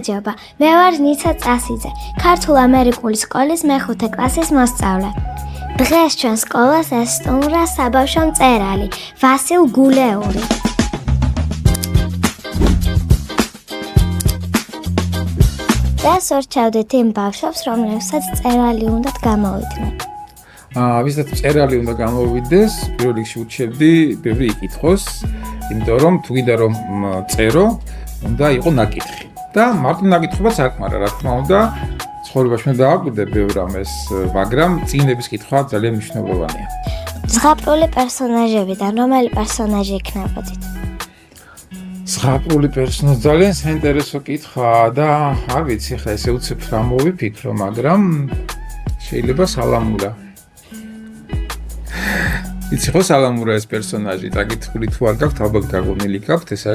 გამარჯობა, მე ვარ ნიცა წასიძე, ქართულ-ამერიკული სკოლის მეხუთე კლასის მოსწავლე. დღეს ჩვენ სკოლას ესტუმრა საბავშვო მწერალი, ვასილ გულეული. დღეს ვორჩავდით იმ ბავშვებს, რომლებსაც წერალი უნდათ გამოვიდნენ. ვისაც წერალი უნდა გამოვიდეს, პირველ რიგში ურჩევდი ბევრი იკითხოს, იმიტომ რომ თუ გინდა რომ წერო, უნდა იყო ნაკითხი. და მარტო ნაკითხებაც არ ქმარა, რა თქმა უნდა, ცხოვრებაში უნდა დააკვირდე ბევრ ამას, მაგრამ წიგნების კითხვა ძალიან მნიშვნელოვანია. ზღაპრული პერსონაჟებიდან რომელი პერსონაჟი იქნებოდით? ზღაპრული პერსონაჟი ძალიან საინტერესო კითხვაა და არ ვიცი, ხა ესე უცებ რა მოვიფიქრო, მაგრამ შეიძლება სალამურა. იცი ხო სალამურა ეს პერსონაჟი, დაკითხული თუ არ გაქვთ, ალბათ გაგონილი გაქვთ, ეს არის